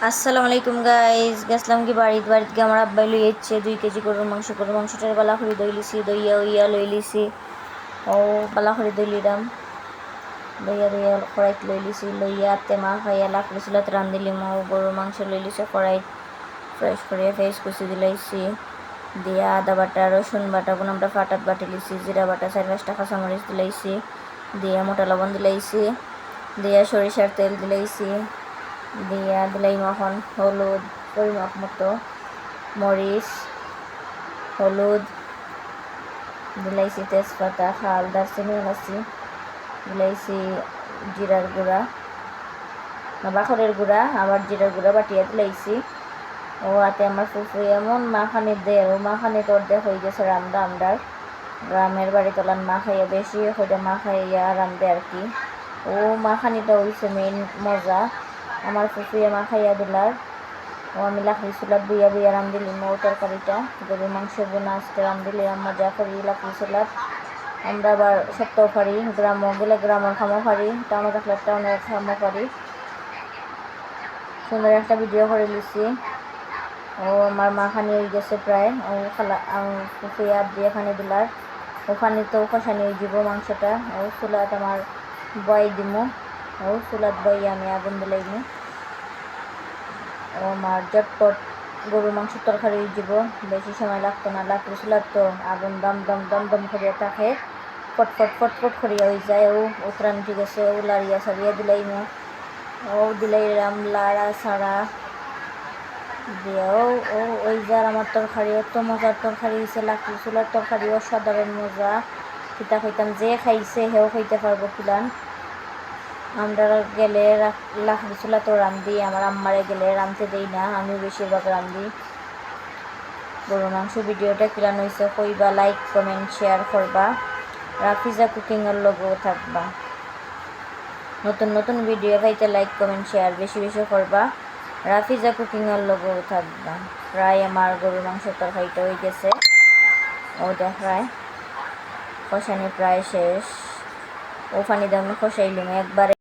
আসসালামু আলাইকুম গাইজ, গেছিলাম কি বাড়িতে গিয়ে আমার আব্বাই লই যাচ্ছে 2 কেজি গরুর মাংসটার বালা করে দই লিছি, দইয়া লই লিছি। ও বালা করে দই লিলাম, দইয়া কড়াইত লই লিছি, লইয়া তেমা খাইয়া লাকড়ি চুলাত রান্ধিলিম। ও গরুর মাংস লই লিছে কড়াইত, ফ্রেশ করিয়া ফেস কুচি দিলাইছি, দিয়া আদা বাটা রসুন বাটা আমরা ফাটাত বাটি লিছি, জিরা বাটা 4-5টা কাঁচামরিচ দিলাইছি, দিয়া মোটা লবণ দিলাইছি, দিয়া সরিষার তেল দিলাইছি, দিয়া দিলাইম এখন হলুদ পরিমাপ মতো, মরিচ, হলুদ দিলাইছি, তেজপাতা, খাল, দারচিনি, এলাচি দিলাইছি, জিরার গুঁড়া না বাখরের গুঁড়া, আবার জিরার গুঁড়া বাটিয়া দিলাইছি। ও আতে আমার ফুফু এমন মাখানি দেয়, ও মাখানি তোর দেখ হয়ে গেছে রান্দা আমরার গ্রামের বাড়ি তোলান মা খাইয়া বেশি হইটা মা খাইয়া রান্ধে আর কি। ও মাখানিটা হইছে মেইন মজা, আমার ফুফুয়ে মা খাইয়া দিলার। ও আমি লাকড়ি চুলাত বুইয়া রান্ধিলিম। ও তরকারিটা গরুর মাংস বোনা আজকে রান্ধিলিম, মজা করি লাকড়ি চুলাত। আমরা আবার সপ্তাহ পারি, গ্রামও গেলে গ্রামের খামো পারি, টাউনে থাকলে টাউনের খামো পারি। সুন্দর একটা ভিডিও করে লিছি। ও আমার মাখানি হয়ে গেছে প্রায়, ও ফুফুয়ে আর দিয়ে খানি দিলার। ও পানিতেও কষানি হয়ে যাব মাংসটা। ও চুলাত আমার বয় দিমু, ও চুলাত বই আমি আগুন দিলাইমু। ও আমার জটপট গরুর মাংসের তরকারি হয়ে যাব, বেশি সময় লাগতো না। লাকড়ি চুলার তো আগুন দম করিয়া থাকে, ফটফট করিয়া হয়ে যায়। ও উতরান ঠিক আছে, ও লাড়িয়া সারিয়া দিলাইমু। ও দিলাইরাম লাড়া ছাড়া দিয়েও ও ওই যার আমার তরকারি অত মজার তরকারি হয়েছে, লাকড়ি চুলার তরকারি অসাধারণ মজা। কিতা খাইতাম, যে খাইছে হেও খাইতে পারবো কিলান। আমরা গেলে লাকড়ি চুলা তো রান্ধি, আমার আম্মারে গেলে রাঁধতে দেই না, আমি বেশিরভাগ রান্ধি। গরুর মাংস ভিডিওটা কিলান হয়েছে কইবা, লাইক কমেন্ট শেয়ার করবা, রাফিজা কুকিংয়ের লগেও থাকবা। নতুন ভিডিও পাইতে লাইক কমেন্ট শেয়ার বেশি করবা, রাফিজা কুকিংয়ের লগেও থাকবা। প্রায় আমার গরুর মাংসের তরকারিটা হয়ে গেছে, ও দেখায় কষানি প্রায় শেষ। ও পানি দামে কষাইলিম একবারে।